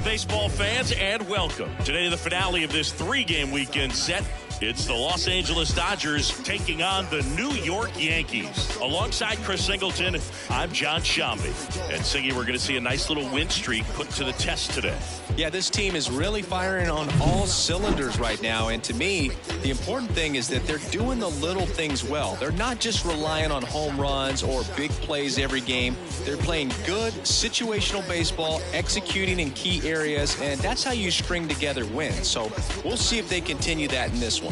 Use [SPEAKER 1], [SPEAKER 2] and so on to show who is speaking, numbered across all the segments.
[SPEAKER 1] Hello, baseball fans, and welcome. Today, the finale of this three-game weekend set. It's the Los Angeles Dodgers taking on the New York Yankees. Alongside Chris Singleton, I'm John Shambi. And Singy, we're going to see a nice little win streak put to the test today.
[SPEAKER 2] Yeah, this team is really firing on all cylinders right now. And to me, the important thing is that they're doing the little things well. They're not just relying on home runs or big plays every game. They're playing good situational baseball, executing in key areas, and that's how you string together wins. So we'll see if they continue that in this one.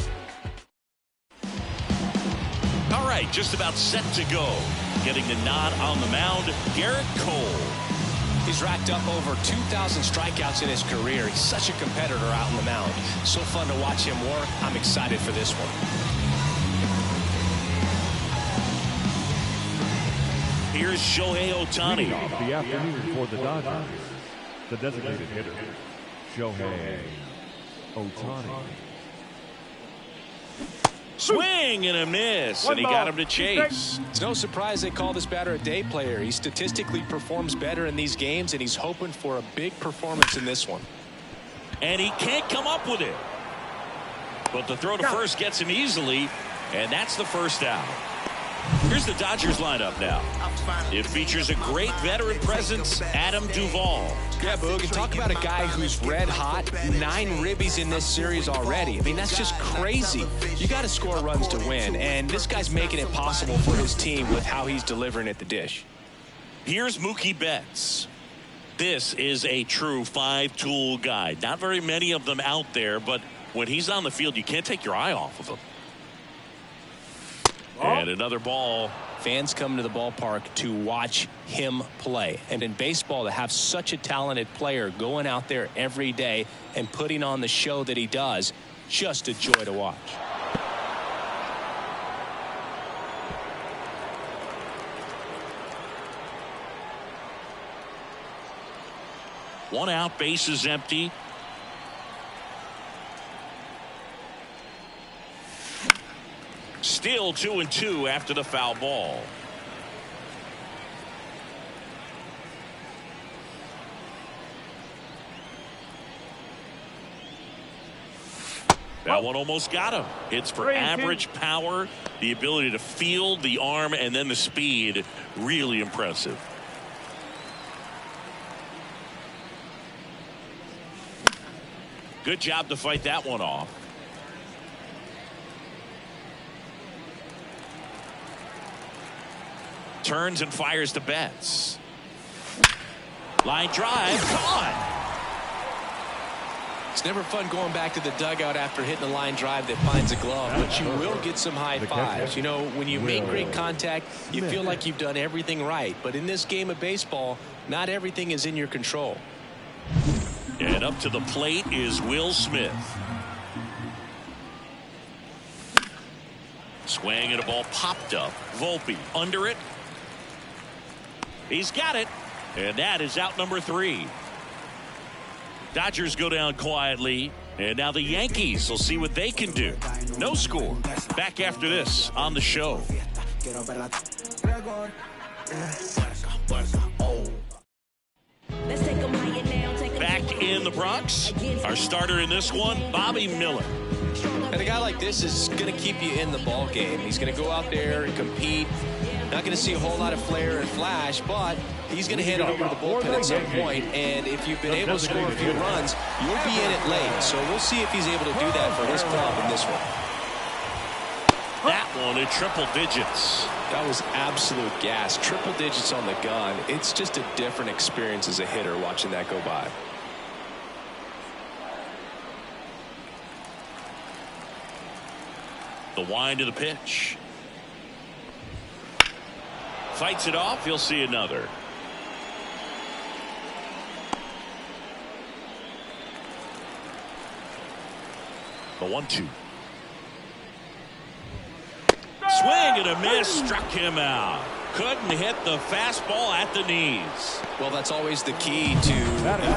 [SPEAKER 1] All right, just about set to go. Getting the nod on the mound, Garrett Cole.
[SPEAKER 2] He's racked up over 2,000 strikeouts in his career. He's such a competitor out on the mound. So fun to watch him work. I'm excited for this one.
[SPEAKER 1] Here's Shohei Ohtani.
[SPEAKER 3] Off the afternoon for the Dodgers, the designated hitter, Shohei Ohtani.
[SPEAKER 1] Swing and a miss, and he got him to chase.
[SPEAKER 2] It's no surprise they call this batter a day player. He statistically performs better in these games, and he's hoping for a big performance in this one.
[SPEAKER 1] And he can't come up with it. But the throw to first gets him easily, and that's the first out. Here's the Dodgers lineup now. It features a great veteran presence, Adam Duvall.
[SPEAKER 2] Yeah, Boog, and talk about a guy who's red hot. 9 ribbies in this series already. I mean, that's just crazy. You got to score runs to win, and this guy's making it possible for his team with how he's delivering at the dish.
[SPEAKER 1] Here's Mookie Betts. This is a true 5-tool guy. Not very many of them out there, but when he's on the field, you can't take your eye off of him. And another ball.
[SPEAKER 2] Fans come to the ballpark to watch him play. And in baseball, to have such a talented player going out there every day and putting on the show that he does, just a joy to watch.
[SPEAKER 1] One out, base is empty. Still 2-2 after the foul ball. That one almost got him. Hits for average power, the ability to field, the arm, and then the speed. Really impressive. Good job to fight that one off. Turns and fires to Betts. Line drive, gone.
[SPEAKER 2] It's never fun going back to the dugout after hitting a line drive that finds a glove, but you will get some high fives. You know, when you make great contact, you feel like you've done everything right. But in this game of baseball, not everything is in your control.
[SPEAKER 1] And up to the plate is Will Smith. Swing and a ball popped up. Volpe under it. He's got it, and that is out number 3. Dodgers go down quietly, and now the Yankees will see what they can do. No score. Back after this on the show. Back in the Bronx, our starter in this one, Bobby Miller.
[SPEAKER 2] And a guy like this is going to keep you in the ball game. He's going to go out there and compete. Not going to see a whole lot of flair and flash, but he's going to hand it over to the bullpen at some point. And if you've been able to score a few runs, you'll be in it late. So we'll see if he's able to do that for his club in this one.
[SPEAKER 1] That one in triple digits.
[SPEAKER 2] That was absolute gas. Triple digits on the gun. It's just a different experience as a hitter watching that go by.
[SPEAKER 1] The wind of the pitch. Fights it off. He'll see another. The 1-2. Swing and a miss. Struck him out. couldn't hit the fastball at the knees.
[SPEAKER 2] Well, that's always the key to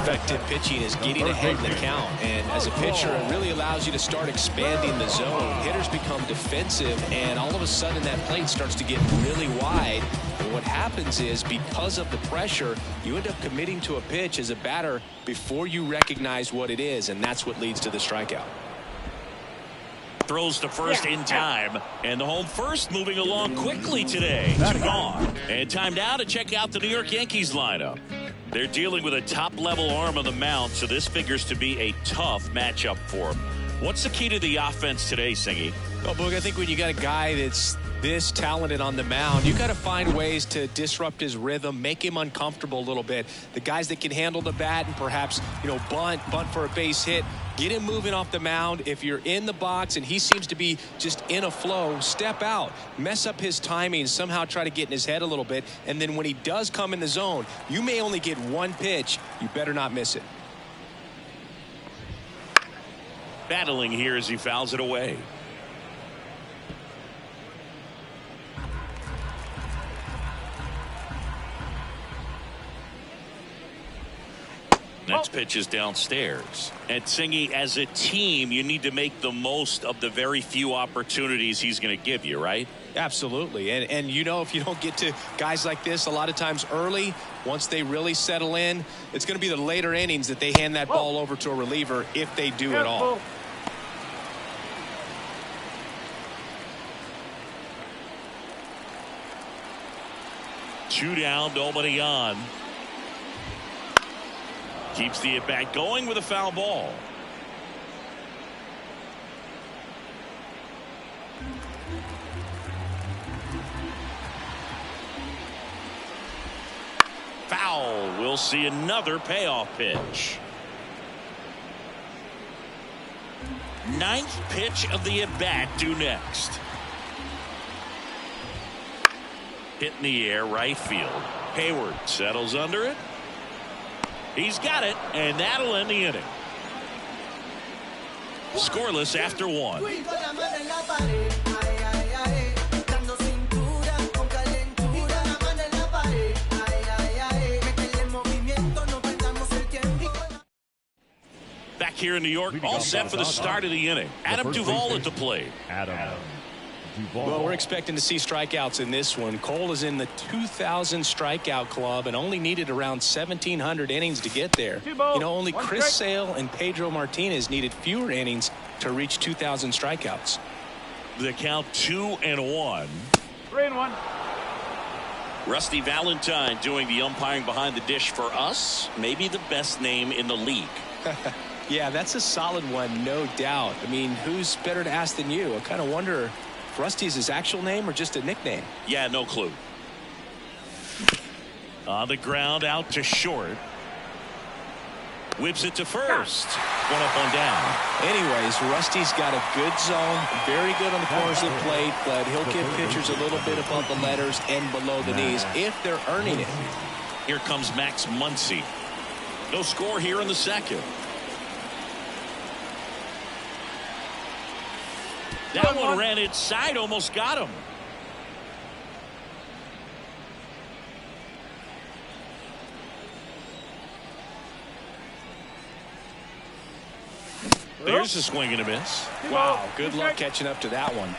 [SPEAKER 2] effective pitching, is getting ahead in the count. And as a pitcher, it really allows you to start expanding the zone. Hitters become defensive, and all of a sudden that plate starts to get really wide. And what happens is, because of the pressure, you end up committing to a pitch as a batter before you recognize what it is, and that's what leads to the strikeout.
[SPEAKER 1] Throws to first in time, and the home first moving along quickly today. 2 gone. And time now to check out the New York Yankees lineup. They're dealing with a top-level arm on the mound, so this figures to be a tough matchup for them. What's the key to the offense today, Singy?
[SPEAKER 2] Well, Boog, I think when you got a guy that's this talented on the mound, you got to find ways to disrupt his rhythm, make him uncomfortable a little bit. The guys that can handle the bat and perhaps, bunt for a base hit, get him moving off the mound. If you're in the box and he seems to be just in a flow, step out, mess up his timing, somehow try to get in his head a little bit. And then when he does come in the zone, you may only get one pitch. You better not miss it.
[SPEAKER 1] Battling here as he fouls it away. Next pitch is downstairs. And Singy, as a team, you need to make the most of the very few opportunities he's going to give you, right?
[SPEAKER 2] Absolutely. And if you don't get to guys like this a lot of times early, once they really settle in, it's going to be the later innings that they hand that ball over to a reliever, if they do at all.
[SPEAKER 1] Two down, nobody on. Keeps the at-bat going with a foul ball. Foul. We'll see another payoff pitch. Ninth pitch of the at-bat due next. Hit in the air, right field. Hayward settles under it. He's got it, and that'll end the inning. Scoreless after 1. Back here in New York, all set for the start of the inning. Adam Duvall at the plate.
[SPEAKER 2] Well, we're expecting to see strikeouts in this one. Cole is in the 2,000 strikeout club and only needed around 1,700 innings to get there. Only Chris Sale and Pedro Martinez needed fewer innings to reach 2,000 strikeouts.
[SPEAKER 1] The count 2-1.
[SPEAKER 4] 3-1.
[SPEAKER 1] Rusty Valentine doing the umpiring behind the dish for us. Maybe the best name in the league.
[SPEAKER 2] Yeah, that's a solid one, no doubt. I mean, who's better to ask than you? I kind of wonder if Rusty's his actual name or just a nickname.
[SPEAKER 1] Yeah, no clue. On the ground, out to short. Whips it to first. One up, one down.
[SPEAKER 2] Anyways, Rusty's got a good zone, very good on the corners of the plate, but he'll give pitchers a little bit above the letters and below the knees if they're earning it.
[SPEAKER 1] Here comes Max Muncy. No score here in the second. That one ran inside, almost got him. There's a swing and a miss.
[SPEAKER 2] Wow, good luck catching up to that one.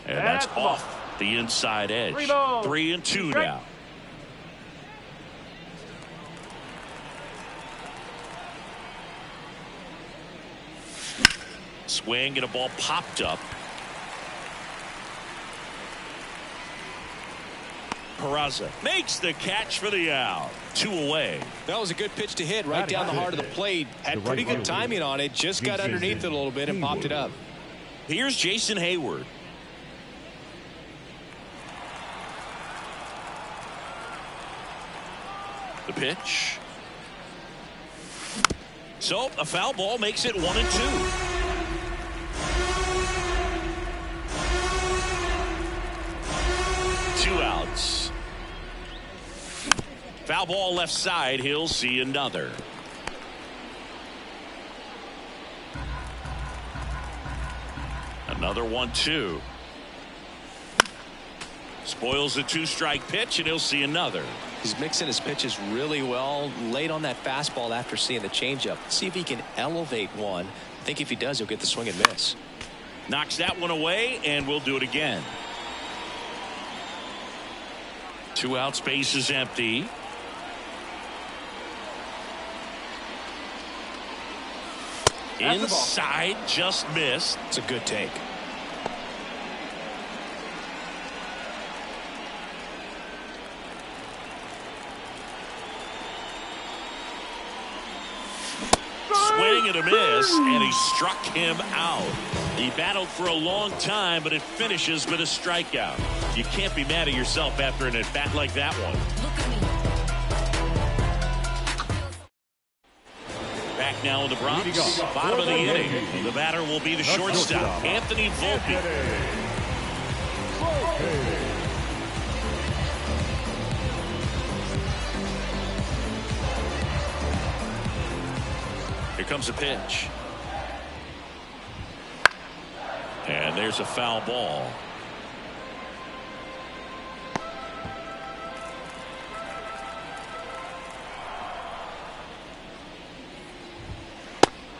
[SPEAKER 1] And that's off the inside edge. 3-2 now. Swing and a ball popped up. Peraza makes the catch for the out. 2 away.
[SPEAKER 2] That was a good pitch to hit right down the heart of the plate. Had pretty good timing on it. Just got underneath it a little bit and popped it up.
[SPEAKER 1] Here's Jason Hayward. The pitch. So a foul ball makes it 1-2. Two outs. Foul ball left side. He'll see another. Another 1-2. Spoils a 2-strike pitch, and he'll see another.
[SPEAKER 2] He's mixing his pitches really well. Late on that fastball after seeing the changeup. See if he can elevate one. I think if he does, he'll get the swing and miss.
[SPEAKER 1] Knocks that one away, and we'll do it again. 2 outs, base is empty. Inside, just missed.
[SPEAKER 2] It's a good take.
[SPEAKER 1] Swing and a miss, and he struck him out. He battled for a long time, but it finishes with a strikeout. You can't be mad at yourself after an at-bat like that one. Back now in the Bronx, bottom of the inning. The batter will be the shortstop, Anthony Volpe. Here comes a pitch. And there's a foul ball.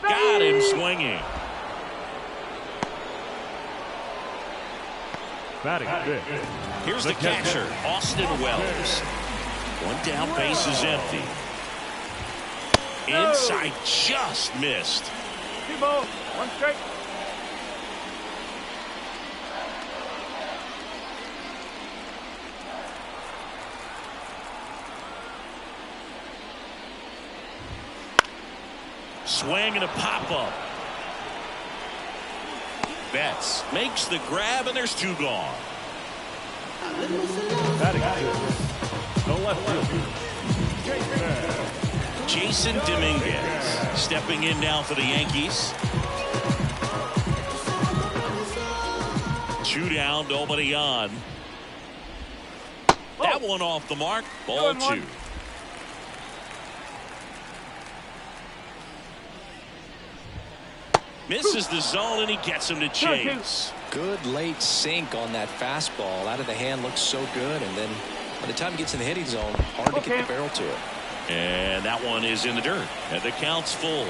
[SPEAKER 1] Got him swinging.
[SPEAKER 3] Batting fifth.
[SPEAKER 1] Here's the catcher, Austin Wells. One down, base is empty. Inside, just missed.
[SPEAKER 3] 2 balls, 1 strike.
[SPEAKER 1] Swing and a pop-up. Betts makes the grab, and there's 2 gone.
[SPEAKER 3] Batting fifth. The left fielder,
[SPEAKER 1] Jason Dominguez stepping in now for the Yankees. 2 down, nobody on. That one off the mark. Ball 2. Misses the zone, and he gets him to chase.
[SPEAKER 2] Good late sink on that fastball. Out of the hand looks so good, and then by the time he gets in the hitting zone, hard to get the barrel to it.
[SPEAKER 1] And that one is in the dirt, and the count's full.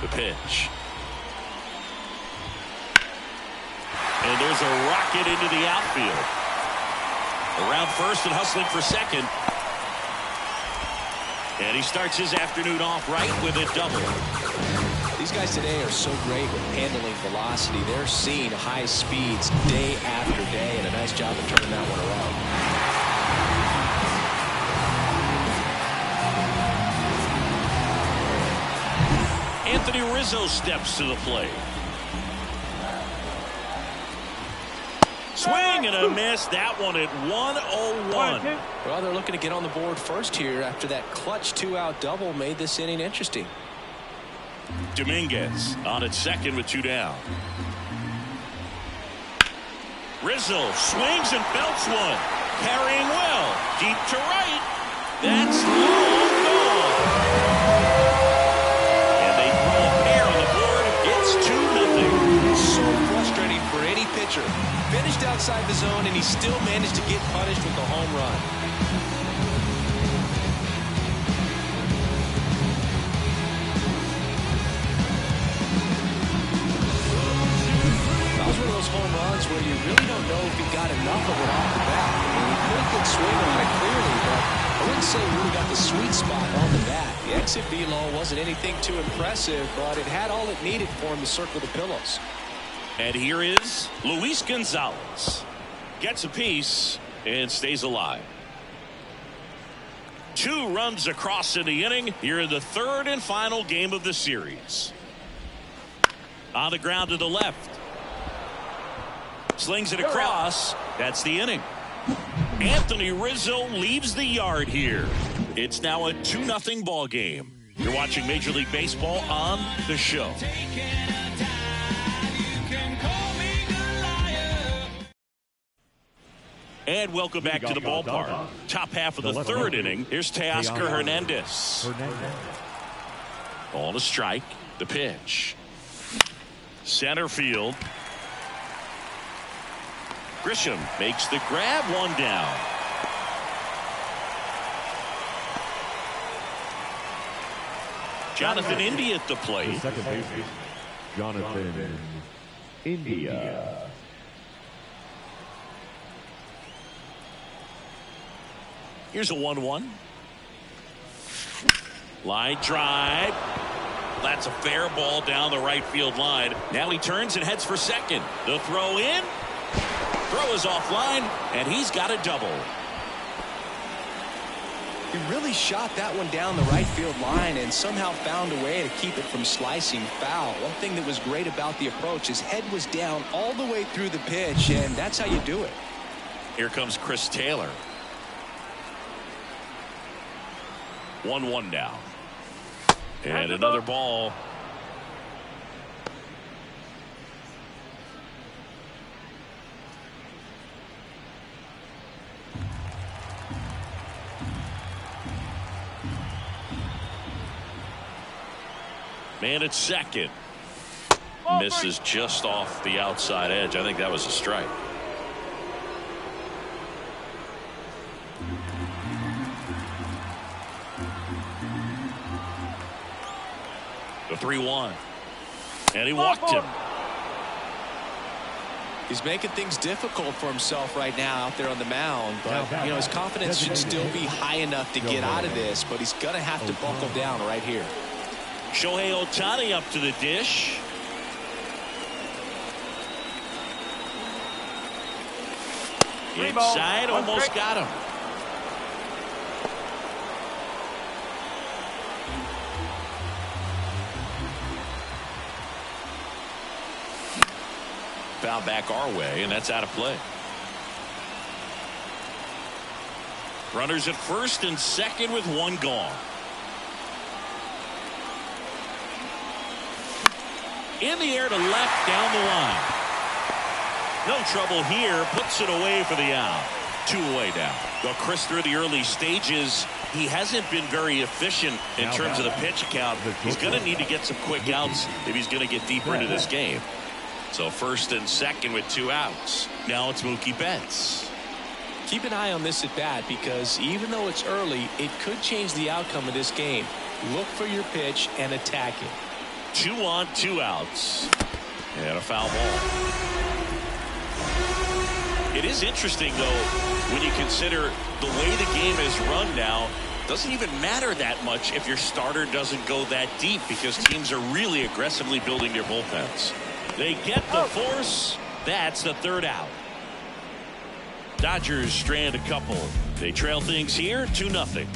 [SPEAKER 1] The pitch. And there's a rocket into the outfield. Around first and hustling for second. And he starts his afternoon off right with a double.
[SPEAKER 2] These guys today are so great with handling velocity. They're seeing high speeds day after day, and a nice job of turning that one around.
[SPEAKER 1] Anthony Rizzo steps to the plate. Swing and a miss. That one at 101.
[SPEAKER 2] Well, they're looking to get on the board first here after that clutch 2-out double made this inning interesting.
[SPEAKER 1] Dominguez on at second with 2 down. Rizzo swings and belts one. Carrying well. Deep to right. That's long gone. And they throw a pair on the board. It's 2-0.
[SPEAKER 2] So frustrating for any pitcher. Finished outside the zone, and he still managed to get punished with a home run. That was one of those home runs where you really don't know if he got enough of it off the bat. I mean, he put a good swing on it clearly, but I wouldn't say he really got the sweet spot on the bat. The exit velo wasn't anything too impressive, but it had all it needed for him to circle the pillows.
[SPEAKER 1] And here is Luis Gonzalez. Gets a piece and stays alive. 2 runs across in the inning here in the 3rd and final game of the series. On the ground to the left. Slings it across. That's the inning. Anthony Rizzo leaves the yard here. It's now a 2-0 ball game. You're watching Major League Baseball on The Show. And welcome back to the ballpark. Top half of the third inning. Here's Teoscar Hernandez. Ball to strike. The pitch. Center field. Grisham makes the grab. One down. Jonathan India at the plate.
[SPEAKER 3] The second baseman, Jonathan India.
[SPEAKER 1] Here's a 1-1. Line drive. That's a fair ball down the right field line. Now he turns and heads for second. The throw in. Throw is offline, and he's got a double.
[SPEAKER 2] He really shot that one down the right field line and somehow found a way to keep it from slicing foul. One thing that was great about the approach, his head was down all the way through the pitch, and that's how you do it.
[SPEAKER 1] Here comes Chris Taylor. 1-1 now. And another ball. Man at second. Misses just off the outside edge. I think that was a strike. The 3-1. And he walked him.
[SPEAKER 2] He's making things difficult for himself right now out there on the mound, but you know, his confidence should still be high enough to get out of this, but he's gonna have to buckle down right here.
[SPEAKER 1] Shohei Ohtani up to the dish. Inside, almost got him. Foul back our way, and that's out of play. Runners at first and second with one gone. In the air to left, down the line. No trouble here. Puts it away for the out. 2 away now. Well, Chris, through the early stages, he hasn't been very efficient in terms of the pitch count. He's going to need to get some quick outs if he's going to get deeper into this game. So first and second with 2 outs. Now it's Mookie Betts.
[SPEAKER 2] Keep an eye on this at bat, because even though it's early, it could change the outcome of this game. Look for your pitch and attack it.
[SPEAKER 1] 2 on, 2 outs. And a foul ball. It is interesting, though, when you consider the way the game is run now. Doesn't even matter that much if your starter doesn't go that deep, because teams are really aggressively building their bullpens. They get the force. That's the 3rd out. Dodgers strand a couple. They trail things here 2-0.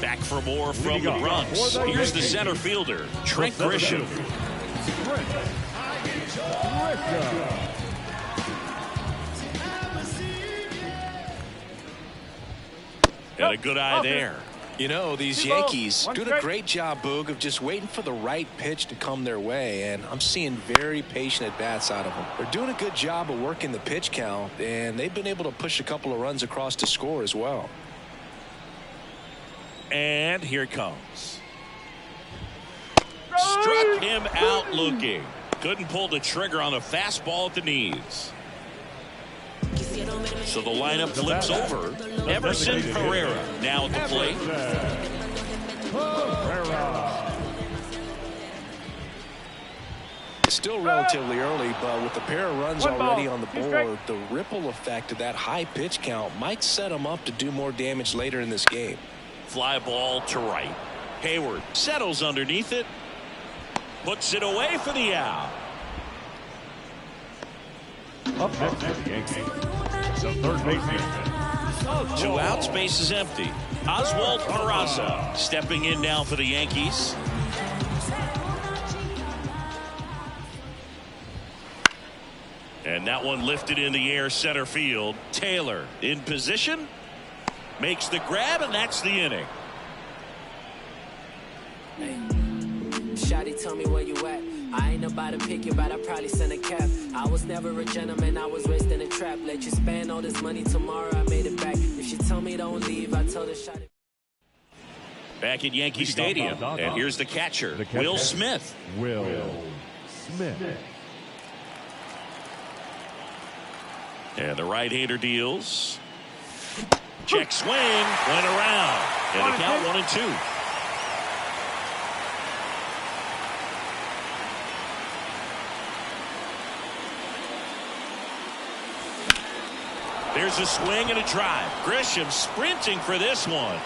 [SPEAKER 1] Back for more from the Bronx. Here's the center fielder, Trent Grisham. And a good eye there.
[SPEAKER 2] You know, these Yankees doing a great job, Boog, of just waiting for the right pitch to come their way, and I'm seeing very patient at-bats out of them. They're doing a good job of working the pitch count, and they've been able to push a couple of runs across to score as well.
[SPEAKER 1] And here it comes. Struck him out looking. Couldn't pull the trigger on a fastball at the knees. So the lineup flips over. Everson Pereira now at the plate.
[SPEAKER 2] It's still relatively early, but with a pair of runs already on the board, the ripple effect of that high pitch count might set them up to do more damage later in this game.
[SPEAKER 1] Fly ball to right. Hayward settles underneath it. Puts it away for the out.
[SPEAKER 3] Up next for the Yankees, the third baseman.
[SPEAKER 1] 2 outs, base is empty. Oswald Peraza stepping in now for the Yankees. And that one lifted in the air, center field. Taylor in position. Makes the grab, and that's the inning.
[SPEAKER 4] Hey. Shawty, tell me where you at. I ain't about to pick you, but I probably send a cab. I was never a gentleman, I was raised in a trap. Let you spend all this money tomorrow, I made it back. If she tell me don't leave, I told her Shawty.
[SPEAKER 1] Back at Yankee Stadium, and here's the catcher, Will Smith.
[SPEAKER 3] Will Smith.
[SPEAKER 1] And the right-hander deals. Check swing, went around. And the count 1-2. There's a swing and a drive. Grisham sprinting for this one.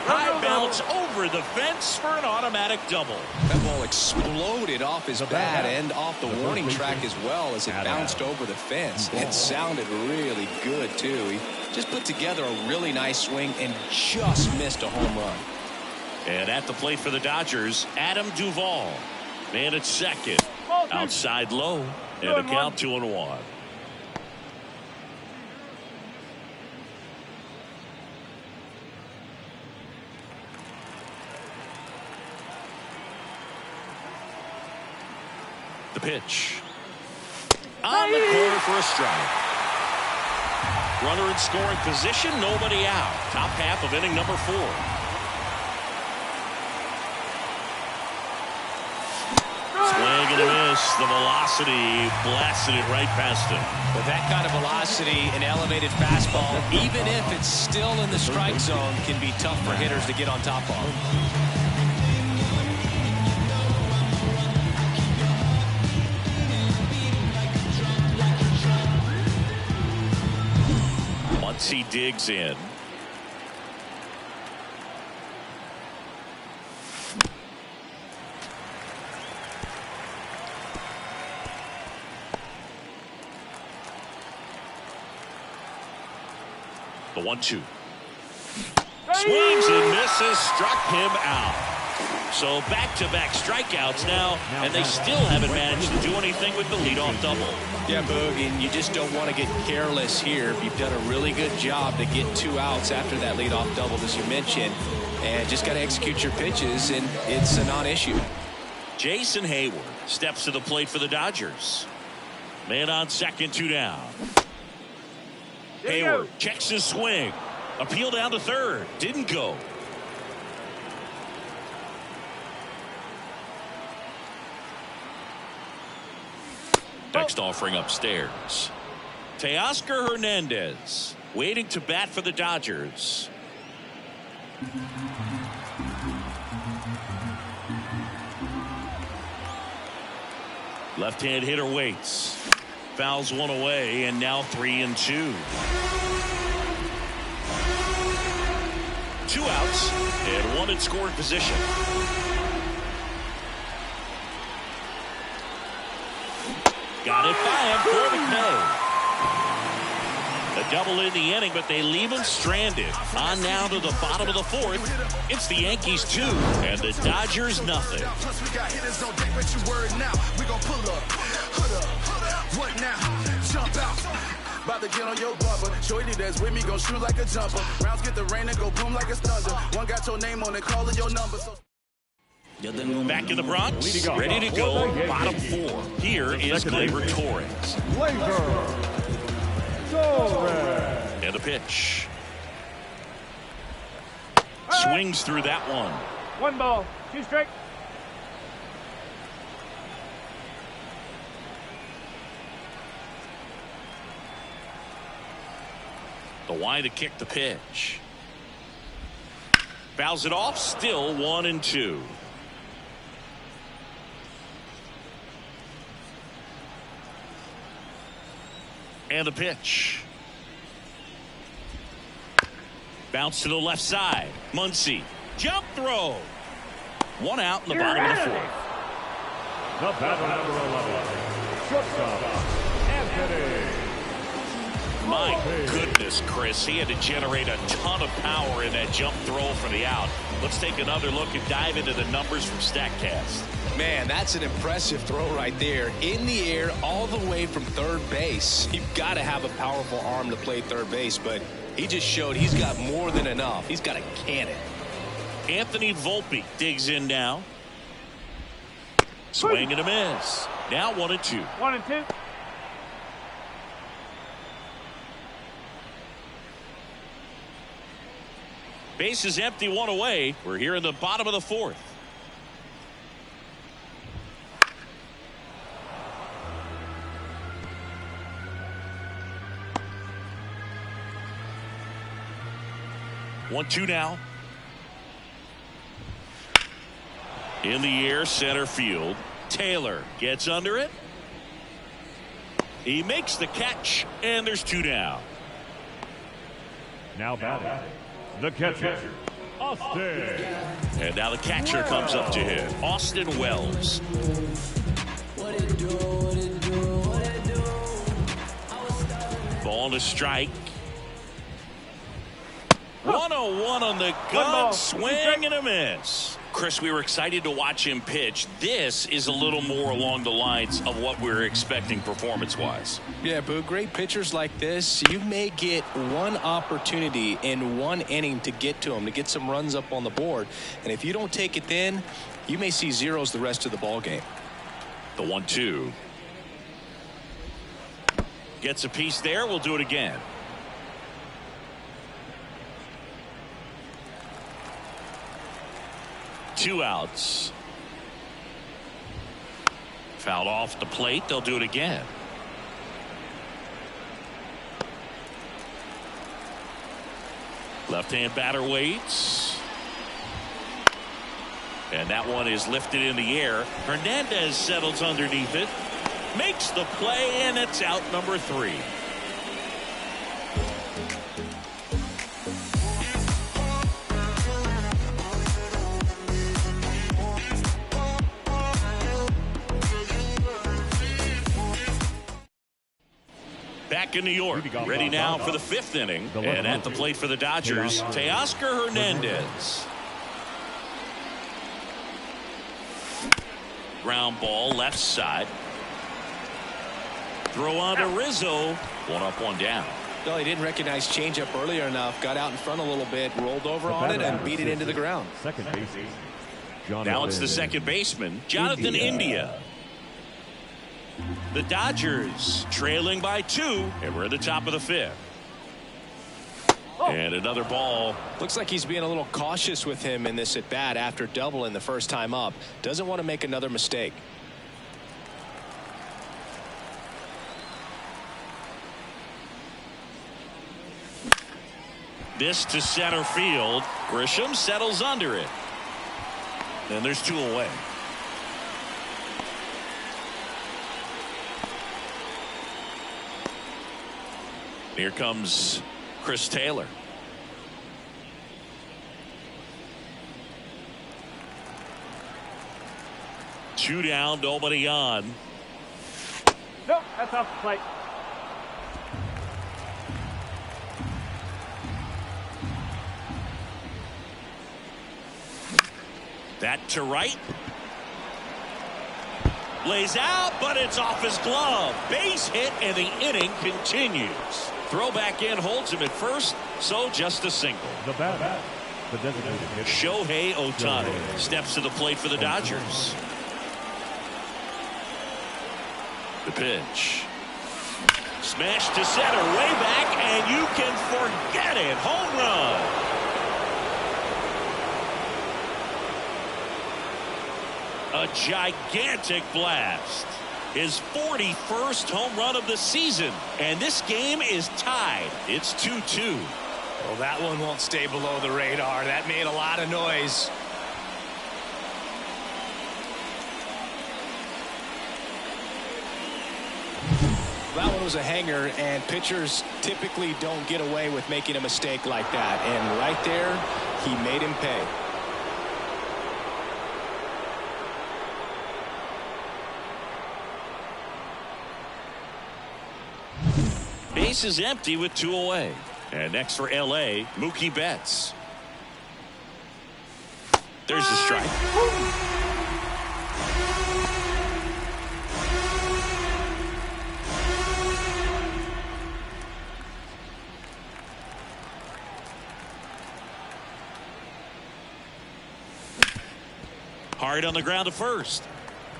[SPEAKER 1] High bounce over the fence for an automatic double.
[SPEAKER 2] That ball exploded off his bat and off the warning track as well as it bounced over the fence. It sounded really good, too. He just put together a really nice swing and just missed a home run.
[SPEAKER 1] And at the plate for the Dodgers, Adam Duvall. Man at second. Outside low. And a count 2-1. The pitch. On the corner for a strike. Runner in scoring position, nobody out. Top half of inning number 4. Swing and a miss. The velocity blasted it right past him.
[SPEAKER 2] With that kind of velocity, an elevated fastball, even if it's still in the strike zone, can be tough for hitters to get on top of.
[SPEAKER 1] Once he digs in. The 1-2. Swings and misses, struck him out. So back-to-back strikeouts now, and they still haven't managed to do anything with the leadoff double.
[SPEAKER 2] Yeah, Boog, and you just don't want to get careless here. You've done a really good job to get 2 outs after that leadoff double, as you mentioned, and just got to execute your pitches, and it's a non-issue.
[SPEAKER 1] Jason Hayward steps to the plate for the Dodgers. Man on second, 2 down. Hayward checks his swing. Appeal down to third. Didn't go. Next offering upstairs. Teoscar Hernandez waiting to bat for the Dodgers. Left-hand hitter waits. Fouls one away, and now 3-2. 2 outs and 1 in scoring position. Got it by him for McNay. A double in the inning, but they leave him stranded. On now to the bottom of the 4th. It's the Yankees 2 and the Dodgers nothing.
[SPEAKER 5] Plus we got hitters on deck, but you word now. We gon' pull up, hood up, what now? Jump out. About to get on your bumper. Shorty that's with me gon' shoot like a jumper. Rounds get the rain and go boom like a thunder. One got your name on it, calling your number. So
[SPEAKER 1] Back in the Bronx, ready to go, bottom 4. Here is Gleyber Torres. And a pitch. Swings through that one.
[SPEAKER 6] 1 ball, 2 strikes.
[SPEAKER 1] The wide to kick the pitch. Fouls it off, still 1-2. And the pitch. Bounce to the left side. Muncy. Jump throw. 1 out in the bottom of the 4th.
[SPEAKER 3] The batter number 11. Shortstop, Anthony.
[SPEAKER 1] My goodness, Chris. He had to generate a ton of power in that jump throw for the out. Let's take another look and dive into the numbers from StatCast.
[SPEAKER 2] Man, that's an impressive throw right there. In the air, all the way from third base. You've got to have a powerful arm to play third base, but he just showed he's got more than enough. He's got a cannon.
[SPEAKER 1] Anthony Volpe digs in now. Swing and a miss. Now 1-2.
[SPEAKER 6] 1-2.
[SPEAKER 1] Base is empty, one away. We're here in the bottom of the fourth. One, two now. In the air, center field. Taylor gets under it. He makes the catch, and there's two down.
[SPEAKER 3] Now batting, the catcher, Austin.
[SPEAKER 1] And now the catcher comes up to him, Austin Wells. Ball to strike. 1-0-1 on the gun, swing and a miss. Chris, we were excited to watch him pitch. This is a little more along the lines of what we were expecting performance-wise.
[SPEAKER 2] Yeah, Boo, great pitchers like this, you may get one opportunity in one inning to get to them, to get some runs up on the board. And if you don't take it then, you may see zeros the rest of the ball game.
[SPEAKER 1] The 1-2. Gets a piece there. We'll do it again. Two outs. Fouled off the plate. They'll do it again. Left-hand batter waits. And that one is lifted in the air. Hernandez settles underneath it. Makes the play, and it's out number 3. Back in New York, ready now for the 5th inning. And at the plate for the Dodgers, Teoscar Hernandez. Ground ball left side. Throw on to Rizzo. One up, one down.
[SPEAKER 2] No, he didn't recognize changeup earlier enough. Got out in front a little bit, rolled over on it, and beat it into the ground.
[SPEAKER 3] Second baseman.
[SPEAKER 1] Now it's the second baseman, Jonathan India. The Dodgers trailing by 2, and we're at the top of the 5th. And another ball.
[SPEAKER 2] Looks like he's being a little cautious with him in this at bat after doubling the first time up. Doesn't want to make another mistake.
[SPEAKER 1] This to center field. Grisham settles under it. And there's 2 away. Here comes Chris Taylor. Two down, nobody on.
[SPEAKER 6] Nope, that's off the plate.
[SPEAKER 1] That to right. Lays out, but it's off his glove. Base hit, and the inning continues. Throw back in, holds him at first, so just a single.
[SPEAKER 3] The batter, the designated hitter,
[SPEAKER 1] Shohei Ohtani steps to the plate for the Dodgers. The pitch. Smash to center, way back, and you can forget it. Home run. A gigantic blast. His 41st home run of the season. And this game is tied. It's 2-2.
[SPEAKER 2] Well, that one won't stay below the radar. That made a lot of noise. That one was a hanger, and pitchers typically don't get away with making a mistake like that. And right there, he made him pay.
[SPEAKER 1] Base is empty with 2 away. And next for LA, Mookie Betts. There's the strike. hard on the ground to first.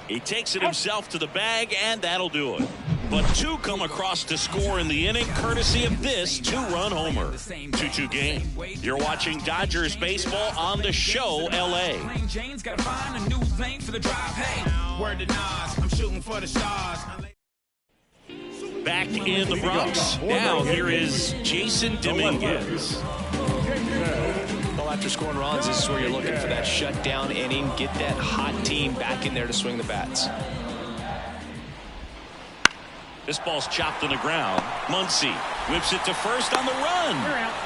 [SPEAKER 1] He takes it himself to the bag, and that'll do it. But two come across to score in the inning, courtesy of this two-run homer. 2-2 game. You're watching Dodgers baseball on the show, L.A. Back in the Bronx. Now here is Jason Dominguez.
[SPEAKER 2] Well, after scoring runs, this is where you're looking for that shutdown inning. Get that hot team back in there to swing the bats.
[SPEAKER 1] This ball's chopped on the ground. Muncy whips it to first on the run.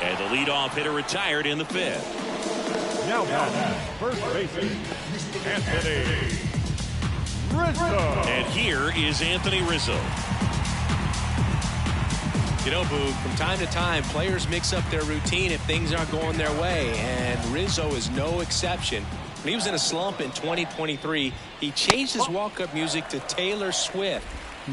[SPEAKER 1] And the leadoff hitter retired in the fifth.
[SPEAKER 3] Now first baseman, Anthony Rizzo.
[SPEAKER 1] And here is Anthony Rizzo.
[SPEAKER 2] You know, Boo, from time to time, players mix up their routine if things aren't going their way, and Rizzo is no exception. When he was in a slump in 2023, he changed his walk-up music to Taylor Swift.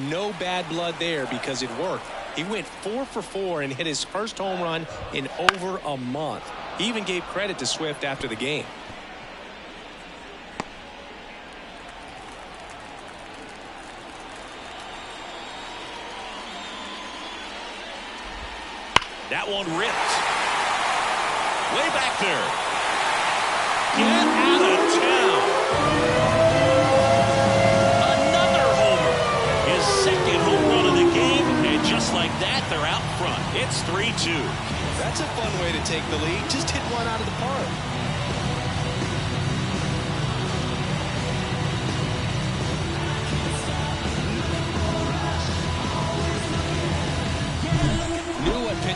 [SPEAKER 2] No bad blood there because it worked. He went 4 for 4 and hit his first home run in over a month. He even gave credit to Swift after the game.
[SPEAKER 1] That one ripped. Way back there. Get out of town. Another homer. His second home run of the game. And just like that, they're out front. It's 3-2.
[SPEAKER 2] That's a fun way to take the lead. Just hit one out of the park.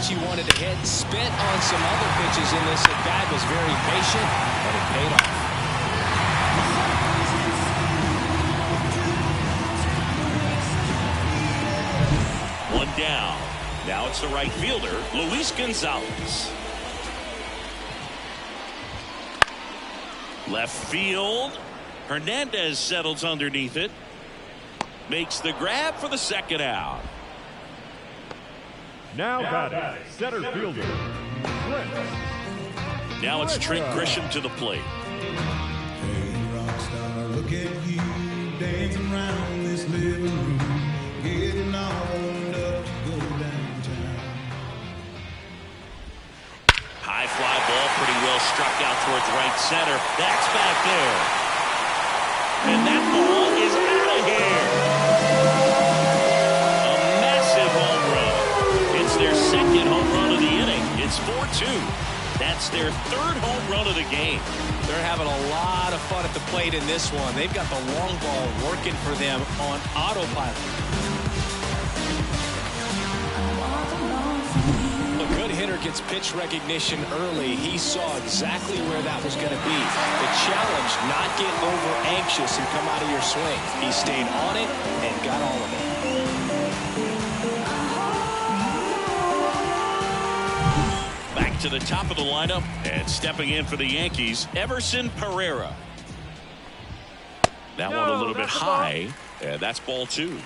[SPEAKER 2] He wanted to hit, spit on some other pitches in this at bat, was very patient, but it paid off.
[SPEAKER 1] One down. Now it's the right fielder, Luis Gonzalez. Left field. Hernandez settles underneath it. Makes the grab for the second out.
[SPEAKER 3] Now batting, center fielder, Trent.
[SPEAKER 1] Now it's Trent Grisham to the plate.
[SPEAKER 7] Hey, rockstar, look at you dancing around this living room, getting all warmed up to go downtown.
[SPEAKER 1] High fly ball, pretty well struck out towards right center. That's back there. And that ball is out of here. Their second home run of the inning. It's 4-2. That's their third home run of the game.
[SPEAKER 2] They're having a lot of fun at the plate in this one. They've got the long ball working for them on autopilot. A good hitter gets pitch recognition early. He saw exactly where that was going to be. The challenge, not get over anxious and come out of your swing. He stayed on it and got all of it.
[SPEAKER 1] To the top of the lineup and stepping in for the Yankees, Everson Pereira. That one a little bit high, and that's ball 2.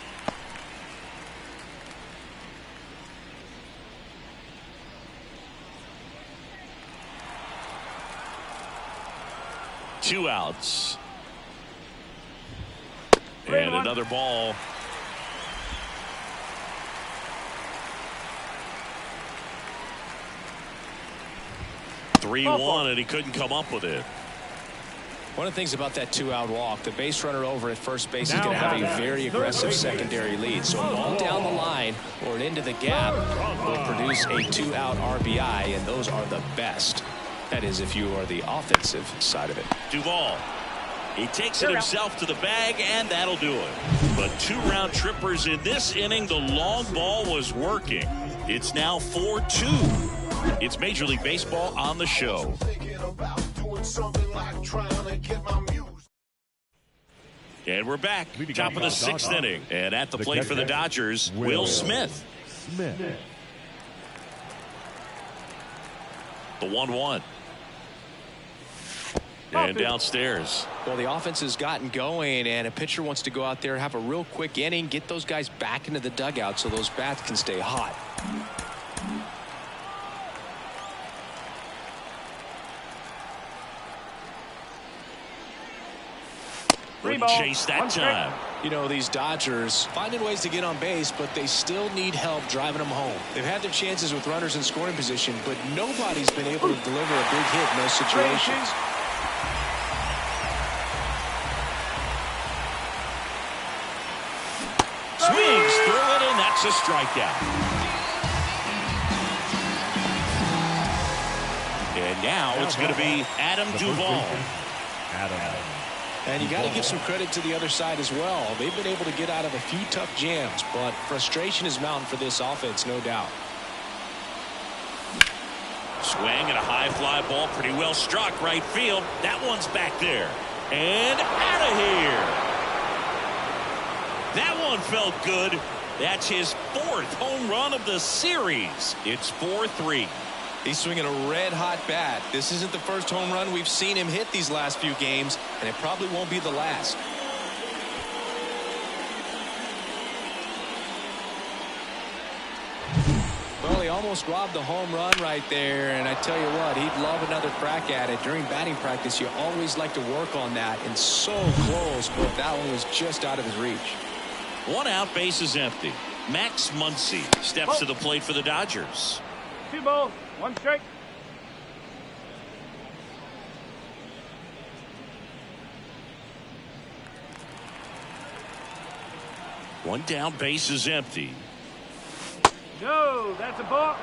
[SPEAKER 1] Two outs. And another ball. 3-1, and he couldn't come up with it.
[SPEAKER 2] One of the things about that 2-out walk, the base runner over at first base is going to have a very aggressive secondary lead. So a ball down the line or into the gap will produce a 2-out RBI, and those are the best. That is, if you are the offensive side of it.
[SPEAKER 1] Duvall. He takes it himself to the bag, and that'll do it. But 2 round trippers in this inning. The long ball was working. It's now 4-2. It's Major League Baseball on the show. And we're back. Top of the 6th inning. And at the plate for the Dodgers, Will Smith. The 1-1. And downstairs.
[SPEAKER 2] Well, the offense has gotten going, and a pitcher wants to go out there, have a real quick inning, get those guys back into the dugout so those bats can stay hot.
[SPEAKER 1] Wouldn't chase that time.
[SPEAKER 2] You know, these Dodgers finding ways to get on base, but they still need help driving them home. They've had their chances with runners in scoring position, but nobody's been able to deliver a big hit in those situations.
[SPEAKER 1] Swings through it, and that's a strikeout. And now it's going to be Adam Duvall.
[SPEAKER 2] And you got to give some credit to the other side as well. They've been able to get out of a few tough jams, but frustration is mounting for this offense, no doubt.
[SPEAKER 1] Swing and a high fly ball, pretty well struck right field. That one's back there. And out of here. That one felt good. That's his 4th home run of the series. It's 4-3.
[SPEAKER 2] He's swinging a red-hot bat. This isn't the first home run we've seen him hit these last few games, and it probably won't be the last. Well, he almost robbed the home run right there, and I tell you what, he'd love another crack at it. During batting practice, you always like to work on that, and so close, but that one was just out of his reach.
[SPEAKER 1] 1 out, base is empty. Max Muncy steps to the plate for the Dodgers.
[SPEAKER 6] 2 balls, 1 strike.
[SPEAKER 1] One down, base is empty.
[SPEAKER 6] No, that's a ball.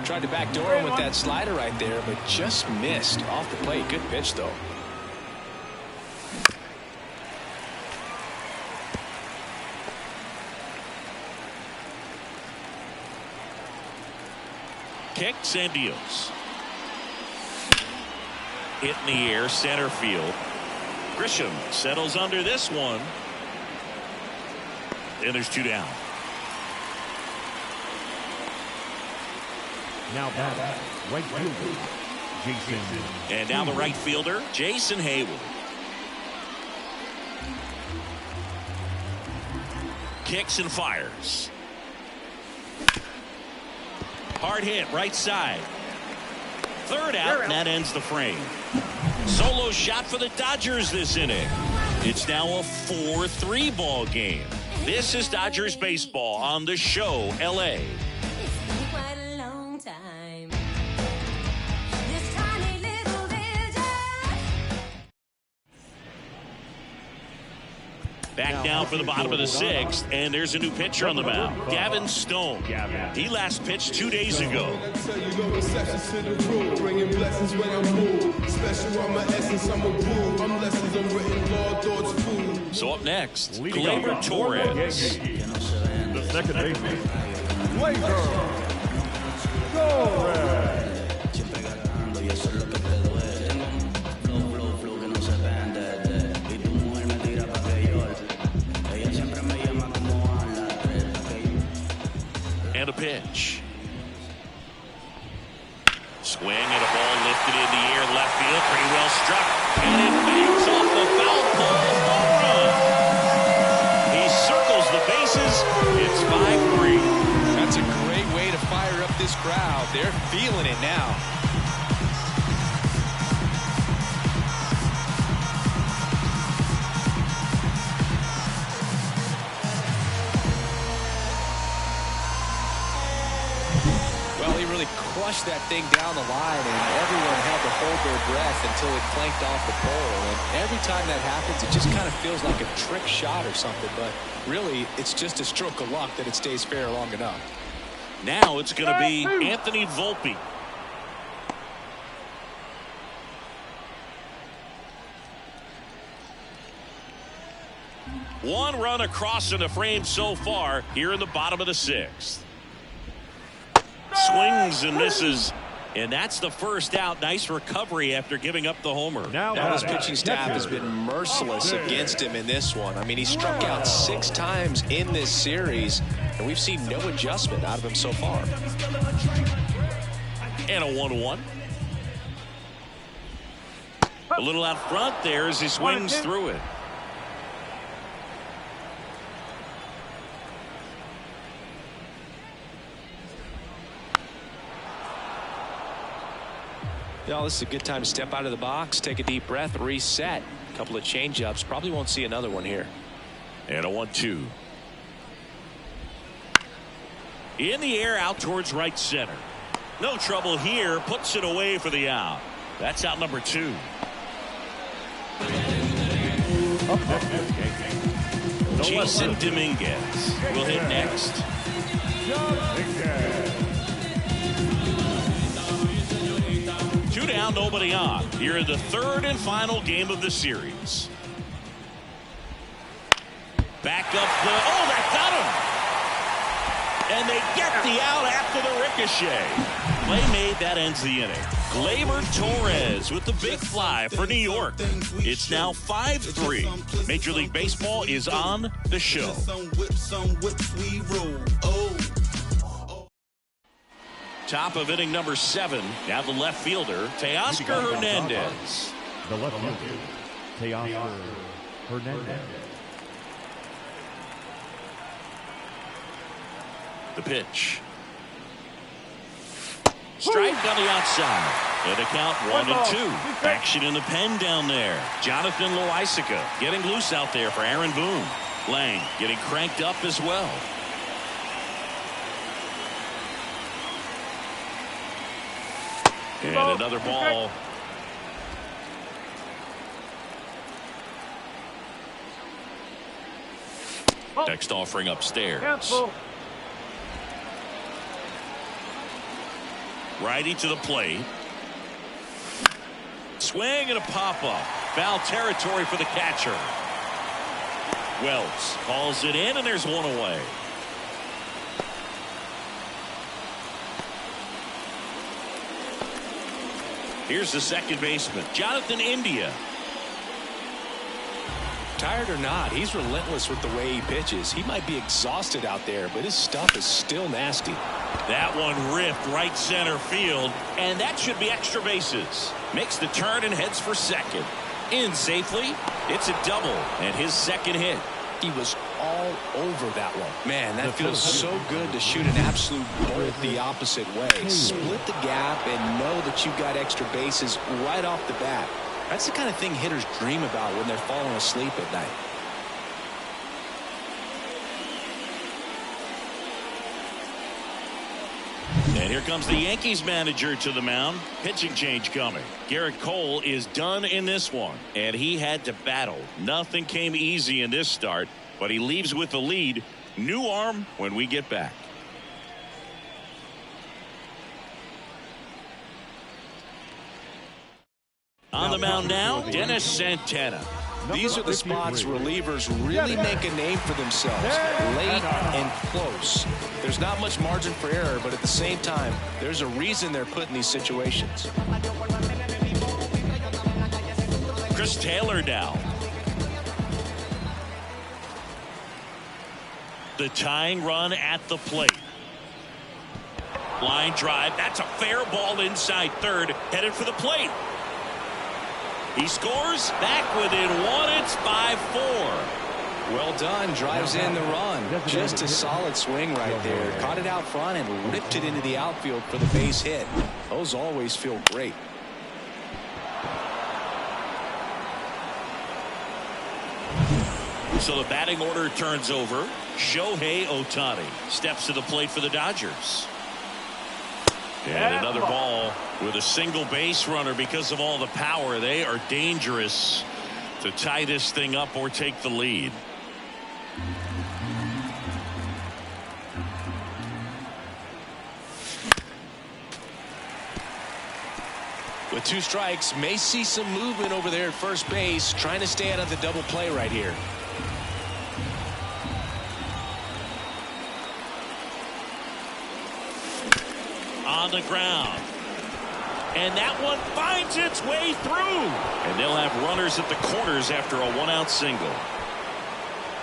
[SPEAKER 2] Tried to backdoor him with that slider right there, but just missed off the plate. Good pitch, though.
[SPEAKER 1] Kicks and deals. Hit in the air, center field. Grisham settles under this one. And there's 2 down.
[SPEAKER 3] Now back, right fielder, Jason.
[SPEAKER 1] And now the right fielder, Jason Hayward. Kicks and fires. Hard hit, right side. 3rd out, and that ends the frame. Solo shot for the Dodgers this inning. It's now a 4-3 ball game. This is Dodgers baseball on the show, LA. Back now for the bottom of the 6th, and there's a new pitcher on the mound, Gavin Stone. He last pitched 2 days ago. So up next, Gleyber Torres.
[SPEAKER 3] The second baseman, Gleyber Torres.
[SPEAKER 1] And a pitch. Swing and a ball lifted in the air, left field, pretty well struck. And it bangs off the foul pole, home run. He circles the bases. It's 5-3.
[SPEAKER 2] That's a great way to fire up this crowd. They're feeling it now. Crushed that thing down the line, and everyone had to hold their breath until it clanked off the pole. And every time that happens, it just kind of feels like a trick shot or something, but really it's just a stroke of luck that it stays fair long enough.
[SPEAKER 1] Now it's going to be Anthony Volpe. One run across in the frame so far here in the bottom of the 6th. Swings and misses, and that's the 1st out. Nice recovery after giving up the homer.
[SPEAKER 2] Now his pitching staff has been merciless against him in this one. I mean, he struck out 6 times in this series, and we've seen no adjustment out of him so far.
[SPEAKER 1] And a 1-1. A little out front there as he swings through it.
[SPEAKER 2] Well, this is a good time to step out of the box, take a deep breath, reset. A couple of change-ups. Probably won't see another one here.
[SPEAKER 1] And a 1-2. In the air out towards right center. No trouble here. Puts it away for the out. That's out number 2. Jason Dominguez will hit next. 2 down, nobody on. Here in the 3rd and final game of the series. Back up oh, that got him. And they get the out after the ricochet. Play made, that ends the inning. Gleyber Torres with the big fly for New York. It's now 5-3. Major League Baseball is on the show. Top of inning number 7. Now the left fielder, Teoscar Hernandez.
[SPEAKER 3] The left fielder, Teoscar Hernandez.
[SPEAKER 1] The pitch. Strike on the outside. And a count 1-2. Action in the pen down there. Jonathan Loaisiga getting loose out there for Aaron Boone. Lang getting cranked up as well. And another ball. Next offering upstairs. Righty to the plate. Swing and a pop-up. Foul territory for the catcher. Wells calls it in, and there's one away. Here's the second baseman, Jonathan India.
[SPEAKER 2] Tired or not, he's relentless with the way he pitches. He might be exhausted out there, but his stuff is still nasty.
[SPEAKER 1] That one ripped right center field, and that should be extra bases. Makes the turn and heads for second. In safely. It's a double, and his second hit.
[SPEAKER 2] He was all over that one. Man, that feels so good to shoot an absolute bolt the opposite way. Split the gap and know that you've got extra bases right off the bat. That's the kind of thing hitters dream about when they're falling asleep at night.
[SPEAKER 1] And here comes the Yankees manager to the mound. Pitching change coming. Garrett Cole is done in this one, and he had to battle. Nothing came easy in this start, but he leaves with the lead. New arm when we get back. On the mound now, Dennis Santana.
[SPEAKER 2] These are the spots relievers really make a name for themselves. Late and close. There's not much margin for error, but at the same time, there's a reason they're put in these situations.
[SPEAKER 1] Chris Taylor now. The tying run at the plate. Line drive. That's a fair ball inside third. Headed for the plate. He scores. Back within one. It's 5-4.
[SPEAKER 2] Well done. Drives in the run. Just a solid swing right there. Caught it out front and ripped it into the outfield for the base hit. Those always feel great.
[SPEAKER 1] So the batting order turns over. Shohei Ohtani steps to the plate for the Dodgers. And another ball with a single base runner. Because of all the power, they are dangerous to tie this thing up or take the lead.
[SPEAKER 2] With 2 strikes, may see some movement over there at first base, trying to stay out of the double play right here.
[SPEAKER 1] On the ground. And that one finds its way through. And they'll have runners at the corners after a 1-out single.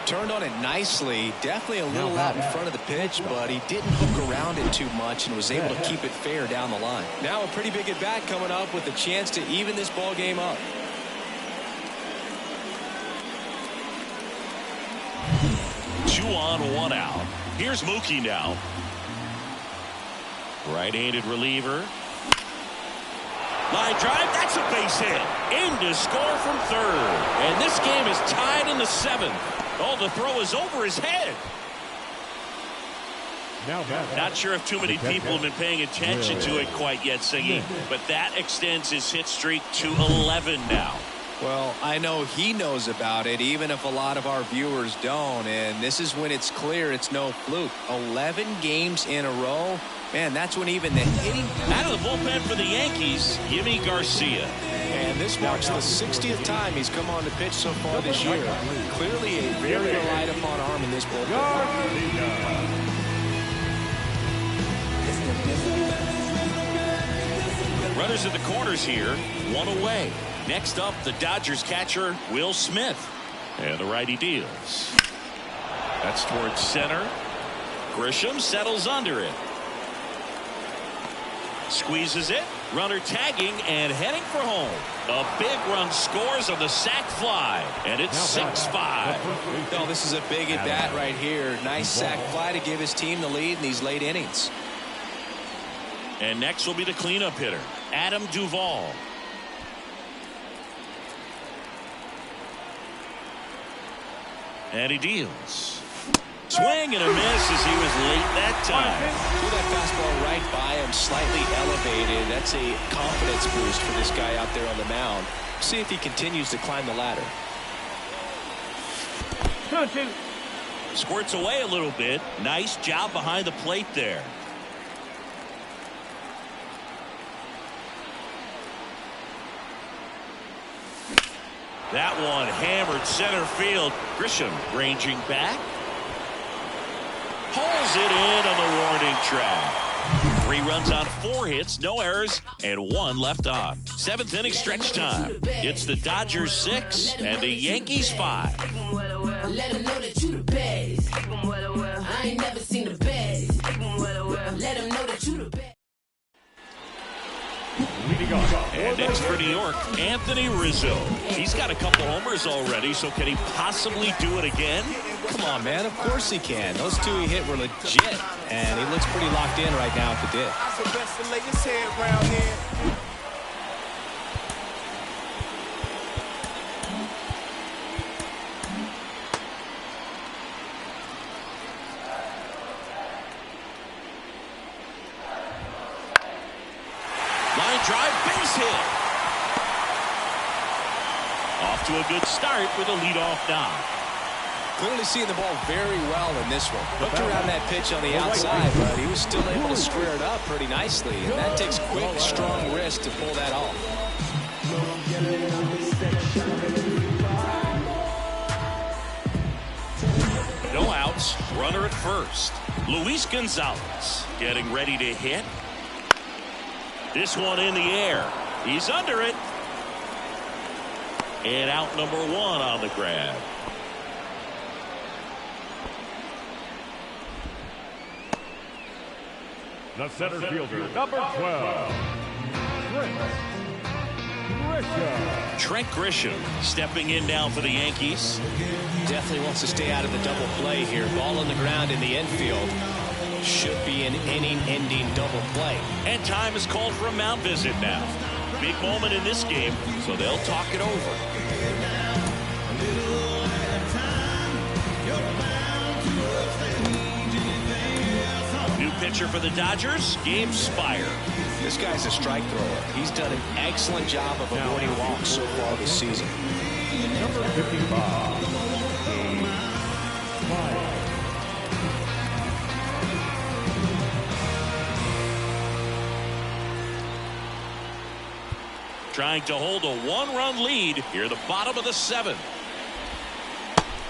[SPEAKER 2] Turned on it nicely. Definitely a little out in front of the pitch, but he didn't hook around it too much and was able to keep it fair down the line. Now a pretty big at bat coming up with a chance to even this ball game up.
[SPEAKER 1] Two on, 1 out. Here's Mookie now. Right-handed reliever. Line drive, that's a base hit. In to score from third. And this game is tied in the 7th. Oh, the throw is over his head. Not sure if too many people have been paying attention to it quite yet, Singing, but that extends his hit streak to 11 now.
[SPEAKER 2] Well, I know he knows about it, even if a lot of our viewers don't. And this is when it's clear it's no fluke. 11 games in a row. Man, that's when even the hitting...
[SPEAKER 1] Out of the bullpen for the Yankees, Yimi Garcia.
[SPEAKER 2] And this marks the 60th time he's come on the pitch so far this year. Clearly a very relied upon arm in this bullpen.
[SPEAKER 1] Runners at the corners here, one away. Next up, the Dodgers catcher, Will Smith. And the righty deals. That's towards center. Grisham settles under it. Squeezes it. Runner tagging and heading for home. A big run scores on the sac fly. And it's 6-5.
[SPEAKER 2] No, this is a big at bat right here. Nice sac fly to give his team the lead in these late innings.
[SPEAKER 1] And next will be the cleanup hitter, Adam Duvall. And he deals. Swing and a miss as he was late that time.
[SPEAKER 2] Threw that fastball right by him, slightly elevated. That's a confidence boost for this guy out there on the mound. See if he continues to climb the ladder.
[SPEAKER 6] 2-2.
[SPEAKER 1] Squirts away a little bit. Nice job behind the plate there. That one hammered center field. Grisham ranging back. Pulls it in on the warning track. 3 runs on 4 hits, no errors, and 1 left on. 7th inning stretch time. It's the Dodgers 6 and the Yankees 5.
[SPEAKER 8] Let them know that you the best. I ain't never seen the best. Let them know that you the best.
[SPEAKER 1] And next for New York, Anthony Rizzo. He's got a couple homers already, so can he possibly do it again?
[SPEAKER 2] Come on, man. Of course he can. Those 2 he hit were legit, and he looks pretty locked in right now at the dip.
[SPEAKER 5] So best to lay his head around here.
[SPEAKER 1] Line drive, base hit. Off to a good start with a leadoff knock.
[SPEAKER 2] Clearly seeing the ball very well in this one. Hooked around that pitch on the outside, but he was still able to square it up pretty nicely. And that takes quick, strong wrist to pull that off.
[SPEAKER 1] No outs, runner at first. Luis Gonzalez getting ready to hit. This one in the air. He's under it. And out number 1 on the grab.
[SPEAKER 3] The center fielder, number 12,
[SPEAKER 1] Trent Grisham stepping in now for the Yankees.
[SPEAKER 2] Definitely wants to stay out of the double play here. Ball on the ground in the infield. Should be an inning-ending double play.
[SPEAKER 1] And time is called for a mound visit now. Big moment in this game, so they'll talk it over. New pitcher for the Dodgers, Gabe Spire.
[SPEAKER 2] This guy's a strike thrower. He's done an excellent job of avoiding walks so far this season.
[SPEAKER 3] number 55, Gabe Spire.
[SPEAKER 1] Trying to hold a 1-run lead here at the bottom of the 7th.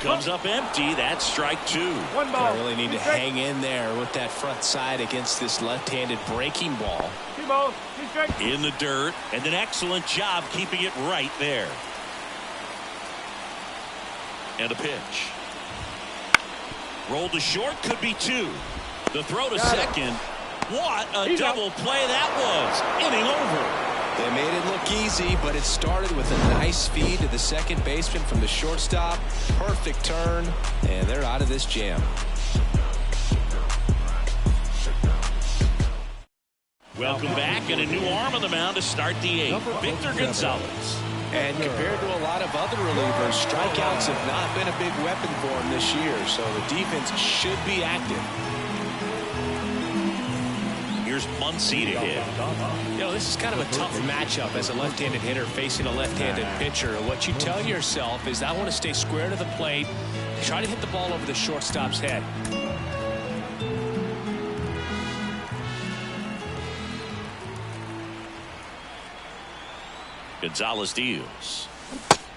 [SPEAKER 1] Comes up empty. That's strike 2.
[SPEAKER 2] I really need to hang in there with that front side against this left-handed breaking ball.
[SPEAKER 6] 2 balls, 2 strikes.
[SPEAKER 1] In the dirt, and an excellent job keeping it right there. And a pitch. Rolled to short, could be 2. The throw to second. What a double play that was. Inning over.
[SPEAKER 2] They made it look easy, but it started with a nice feed to the second baseman from the shortstop. Perfect turn, and they're out of this jam.
[SPEAKER 1] Welcome back, and a new arm on the mound to start the eighth, Victor Gonzalez.
[SPEAKER 2] And compared to a lot of other relievers, strikeouts have not been a big weapon for him this year, so the defense should be active.
[SPEAKER 1] Here's Muncy to hit.
[SPEAKER 9] You know, this is kind of a tough matchup as a left-handed hitter facing a left-handed pitcher. What you tell yourself is, I want to stay square to the plate, try to hit the ball over the shortstop's head.
[SPEAKER 1] Gonzalez deals.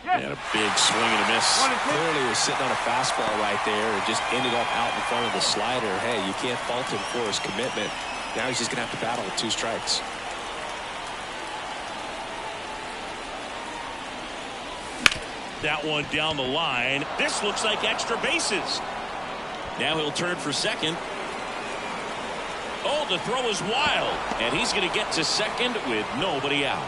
[SPEAKER 1] And a big swing and a miss.
[SPEAKER 2] Clearly was sitting on a fastball right there. It just ended up out in front of the slider. Hey, you can't fault him for his commitment. Now he's just going to have to battle with 2 strikes.
[SPEAKER 1] That one down the line. This looks like extra bases. Now he'll turn for second. Oh, the throw is wild. And he's going to get to second with nobody out.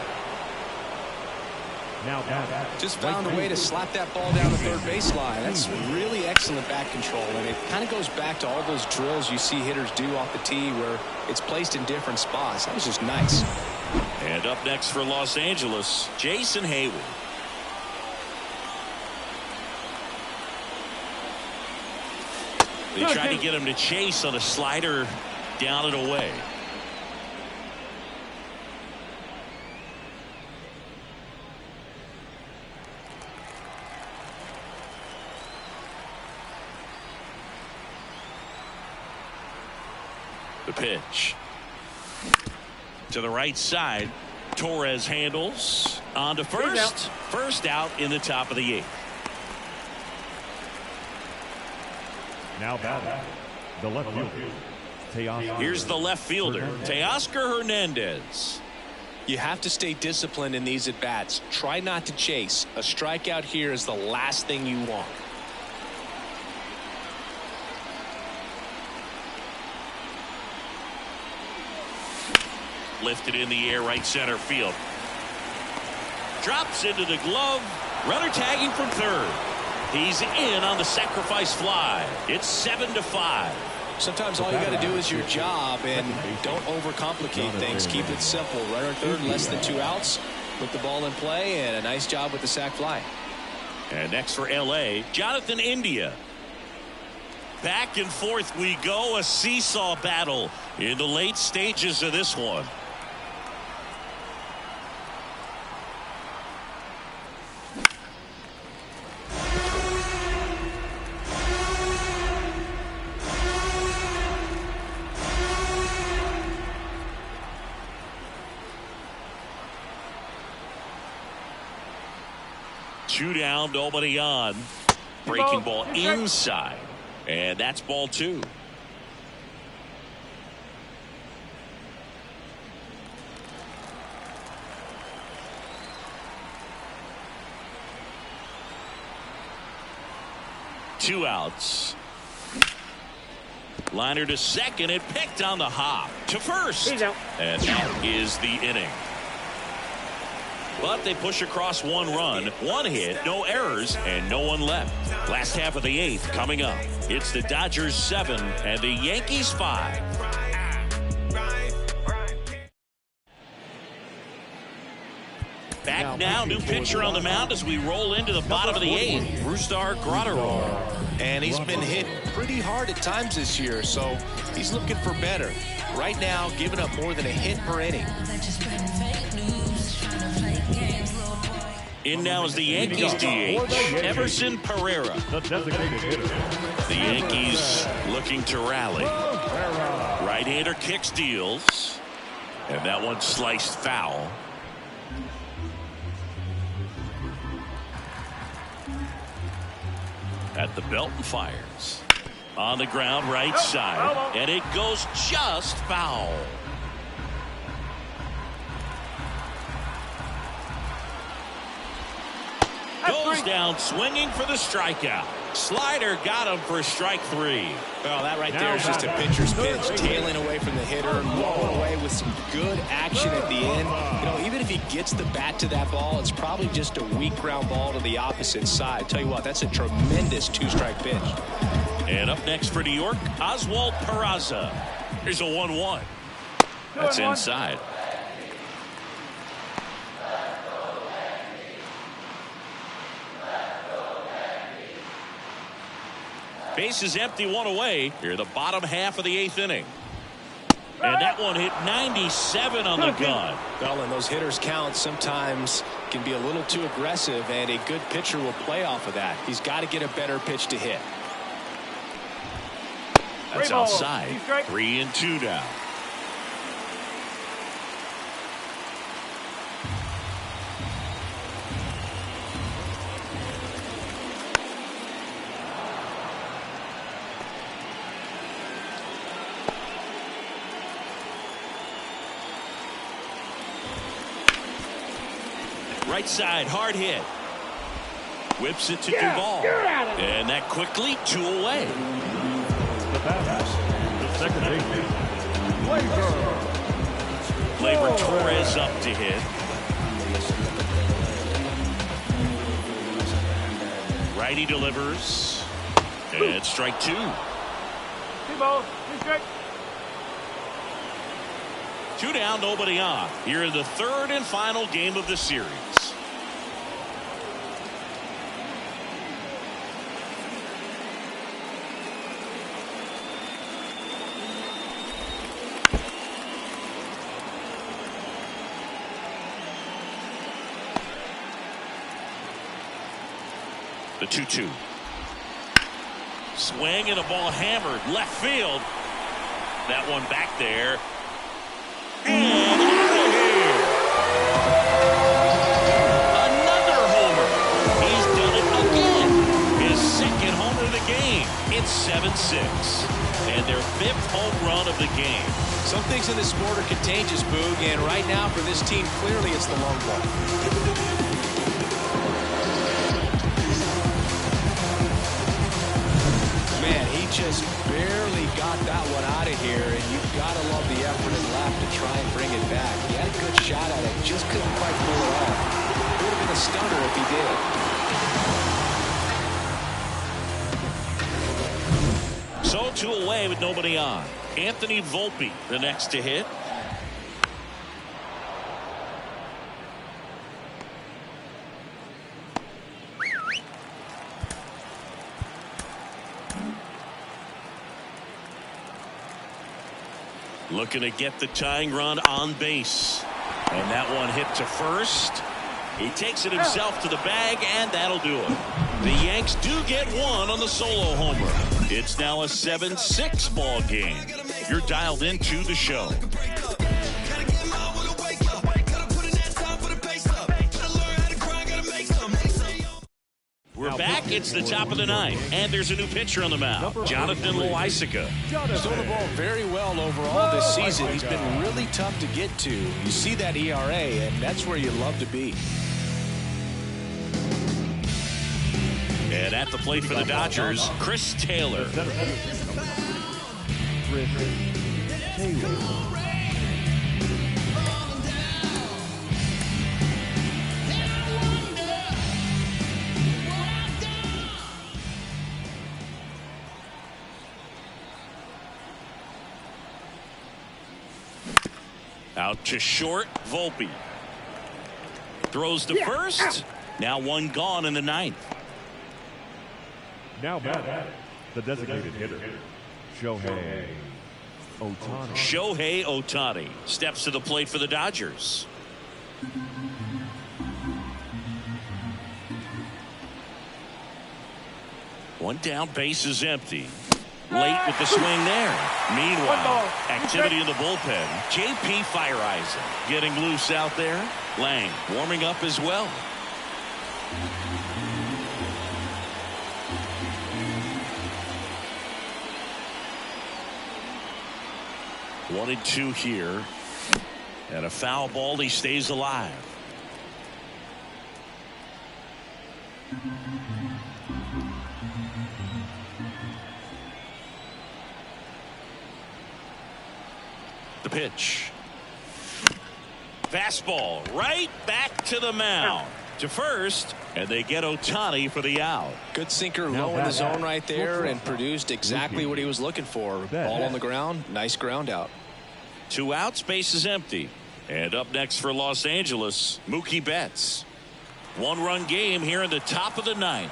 [SPEAKER 2] Just found a way to slap that ball down the third baseline. That's really excellent bat control, and it kind of goes back to all those drills you see hitters do off the tee where it's placed in different spots. That was just nice.
[SPEAKER 1] And up next for Los Angeles, Jason Hayward. They tried to get him to chase on a slider down and away. The pitch to the right side. Torres handles on to first. First out in the top of the 8th.
[SPEAKER 3] Now batting the left fielder.
[SPEAKER 1] Here's the left fielder, Teoscar Hernandez.
[SPEAKER 2] You have to stay disciplined in these at bats. Try not to chase. A strikeout here is the last thing you want.
[SPEAKER 1] Lifted in the air, right center field. Drops into the glove. Runner tagging from third. He's in on the sacrifice fly. It's 7-5.
[SPEAKER 2] Sometimes all you got to do is your job, and don't overcomplicate things. Keep it simple. Runner third, less than 2 outs. Put the ball in play, and a nice job with the sac fly.
[SPEAKER 1] And next for L.A., Jonathan India. Back and forth we go. A seesaw battle in the late stages of this one. Two down, nobody on. Breaking ball inside. And that's ball 2. Two outs. Liner to second. It picked on the hop to first. And that is the inning. But they push across 1 run, 1 hit, no errors, and no one left. Last half of the 8th coming up. It's the Dodgers 7 and the Yankees 5. Back now, new pitcher on the mound as we roll into the bottom of the 8th. Brusdar Graterol.
[SPEAKER 2] And he's been hit pretty hard at times this year, so he's looking for better. Right now, giving up more than a hit per inning.
[SPEAKER 1] In now is the Yankees DH, Everson Pereira.
[SPEAKER 3] The designated hitter.
[SPEAKER 1] The Yankees looking to rally. Right-hander kicks, deals. And that one sliced foul. At the belt and fires. On the ground, right side. And it goes just foul. Goes down swinging for the strikeout. Slider got him for strike 3.
[SPEAKER 2] Well, that right there is just a pitcher's pitch, tailing away from the hitter and rolling away with some good action at the end. You know, even if he gets the bat to that ball, it's probably just a weak ground ball to the opposite side. Tell you what, that's a tremendous 2-strike pitch.
[SPEAKER 1] And up next for New York, Oswald Peraza. Here's a 1-1. That's inside. Base is empty, one away. Here, the bottom half of the 8th inning. And that one hit 97 on the gun.
[SPEAKER 9] Well, and those hitters count sometimes can be a little too aggressive, and a good pitcher will play off of that. He's got to get a better pitch to hit.
[SPEAKER 1] That's outside. 3-2 now. Right side, hard hit. Whips it to Duvall. And that quickly 2 away.
[SPEAKER 3] The batters, the second baseman,
[SPEAKER 1] Gleyber Torres up to hit. Righty delivers. And strike 2.
[SPEAKER 6] 2 balls, 2 strikes.
[SPEAKER 1] 2 down, nobody on. Here in the 3rd and final game of the series. The 2-2. Swing and a ball hammered left field. That one back there. And out of here. Another homer. He's done it again. His 2nd homer of the game. It's 7-6. And their 5th home run of the game.
[SPEAKER 9] Some things in this sport are contagious, Boog, and right now for this team, clearly it's the long ball. Man, he just barely got that one out of here, and you've got to love the effort and left to try and bring it back. He had a good shot at it, just couldn't quite pull it off. It would have been a stunner if he did.
[SPEAKER 1] So 2 away with nobody on. Anthony Volpe, the next to hit. Looking to get the tying run on base. And that one hit to first. He takes it himself to the bag, and that'll do it. The Yanks do get one on the solo homer. It's now a 7-6 ball game. You're dialed into the show. We're back. It's the top of the 9th, and there's a new pitcher on the mound, Jonathan Loaisiga.
[SPEAKER 9] He's doing the ball very well overall this season. He's been really tough to get to. You see that ERA, and that's where you love to be.
[SPEAKER 1] And at the plate for the Dodgers, Chris Taylor.
[SPEAKER 3] Chris Taylor.
[SPEAKER 1] Out to short, Volpe. Throws to first. Now one gone in the 9th.
[SPEAKER 3] Now batting, the designated hitter, Shohei Ohtani.
[SPEAKER 1] Shohei Ohtani steps to the plate for the Dodgers. One down, base is empty. Late with the swing there. Meanwhile, activity in the bullpen. JP Feyereisen getting loose out there. Lang warming up as well. One and 2 here. And a foul ball. He stays alive. The pitch. Fastball right back to the mound. To first, and they get Ohtani for the out.
[SPEAKER 9] Good sinker low in the zone right there and produced exactly what he was looking for. Ball on the ground, nice ground out.
[SPEAKER 1] 2 outs, base is empty. And up next for Los Angeles, Mookie Betts. 1-run game here in the top of the 9th.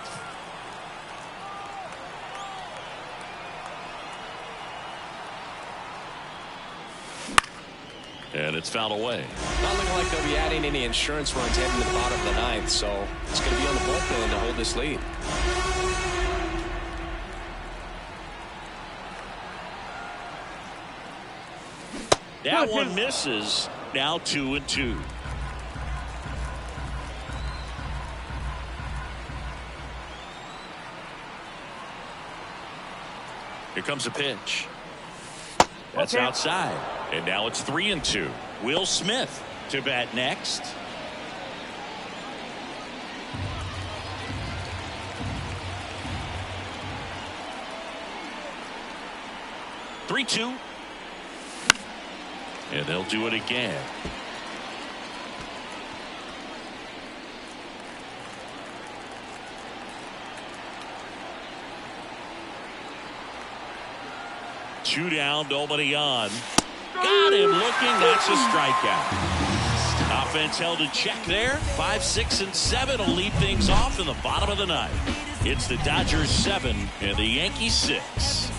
[SPEAKER 1] And it's fouled away.
[SPEAKER 2] Not looking like they'll be adding any insurance runs heading to the bottom of the 9th, so it's going to be on the bullpen to hold this lead.
[SPEAKER 1] That one misses. Now 2-2. Here comes a pitch. That's outside. And now it's 3-2. Will Smith to bat next. (3-2). And they'll do it again. Two down, nobody on. Got him looking. That's a strikeout. Offense held in check there. 5, 6, and 7 will lead things off in the bottom of the 9th. It's the Dodgers 7 and the Yankees 6.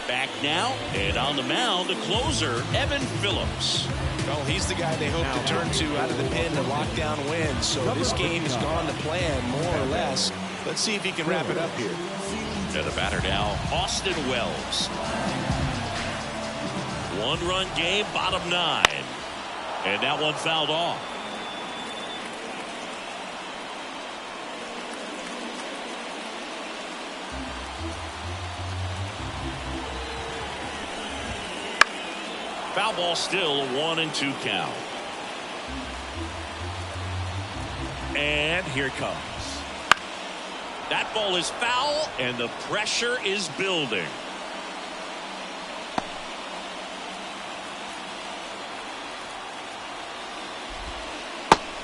[SPEAKER 1] Back now, and on the mound, the closer, Evan Phillips.
[SPEAKER 2] Well, he's the guy they hope to turn to out of the pen to lock down wins. So this game has gone to plan, more or less. Let's see if he can wrap it up here.
[SPEAKER 1] And the batter now, Austin Wells. 1-run game, bottom 9. And that one fouled off. Foul ball still, a 1-2 count. And here it comes. That ball is foul, and the pressure is building.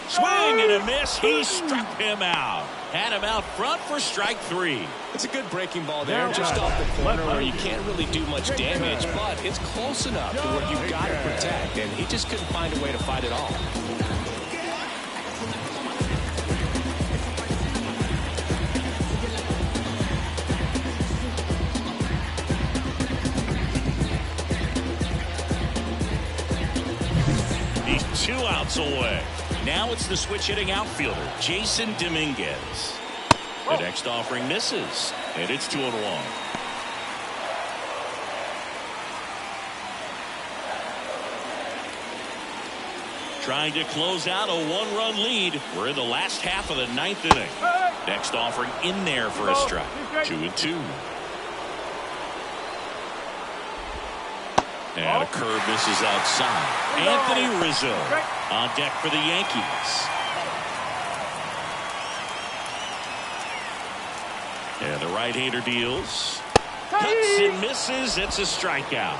[SPEAKER 1] Swing and a miss. He struck him out. Had him out front for strike 3.
[SPEAKER 2] It's a good breaking ball there, just off the corner where you can't really do much damage, but it's close enough to where you've got to protect, and he just couldn't find a way to fight it off.
[SPEAKER 1] He's 2 outs away. Now it's the switch hitting outfielder, Jason Dominguez. The next offering misses, and it's 2-1. Trying to close out a 1-run lead. We're in the last half of the 9th inning. Next offering in there for a strike. 2-2. And a curve misses outside. Anthony Rizzo on deck for the Yankees. And the right-hander deals. Cuts and misses. It's a strikeout.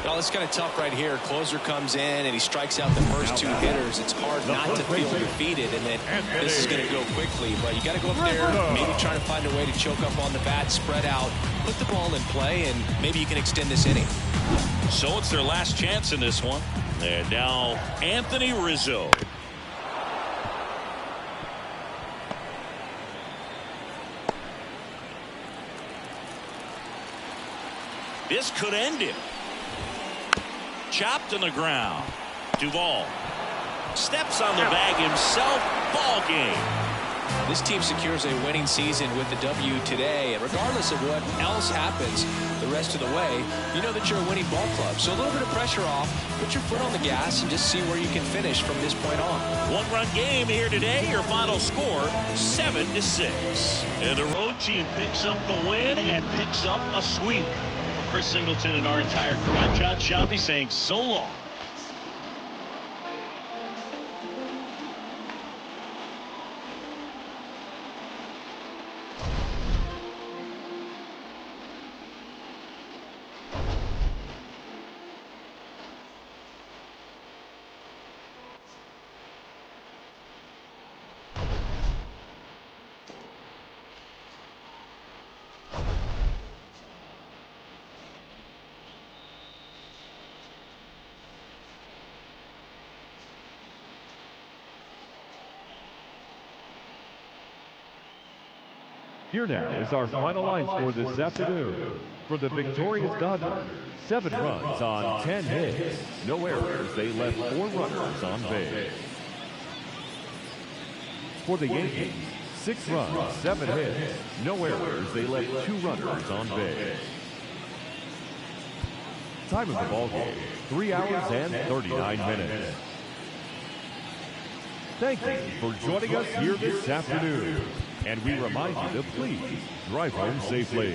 [SPEAKER 2] Well, it's kind of tough right here. Closer comes in and he strikes out the first 2 hitters. It's hard not to feel defeated and that this is going to go quickly. But you got to go up there, maybe try to find a way to choke up on the bat, spread out, put the ball in play, and maybe you can extend this inning.
[SPEAKER 1] So it's their last chance in this one. And now Anthony Rizzo. This could end it. Chopped on the ground. Duvall steps on the bag himself. Ball game.
[SPEAKER 2] This team secures a winning season with the W today, and regardless of what else happens the rest of the way, you know that you're a winning ball club. So a little bit of pressure off, put your foot on the gas, and just see where you can finish from this point on.
[SPEAKER 1] 1-run game here today. Your final score, 7-6. And the road team picks up the win and picks up a sweep. Chris Singleton and our entire crew. I'm John Shelby saying so long.
[SPEAKER 3] Here now is our final line score this afternoon. For the victorious Dodgers, 7 runs on 10 hits. No errors. They left 4 runners on base. For the Yankees, 6 runs, 7 hits. No errors. They left 2 runners on base. Time of the ball game, 3 hours and 39 minutes. Thank you for joining us here this afternoon. And we remind you to please drive home safely.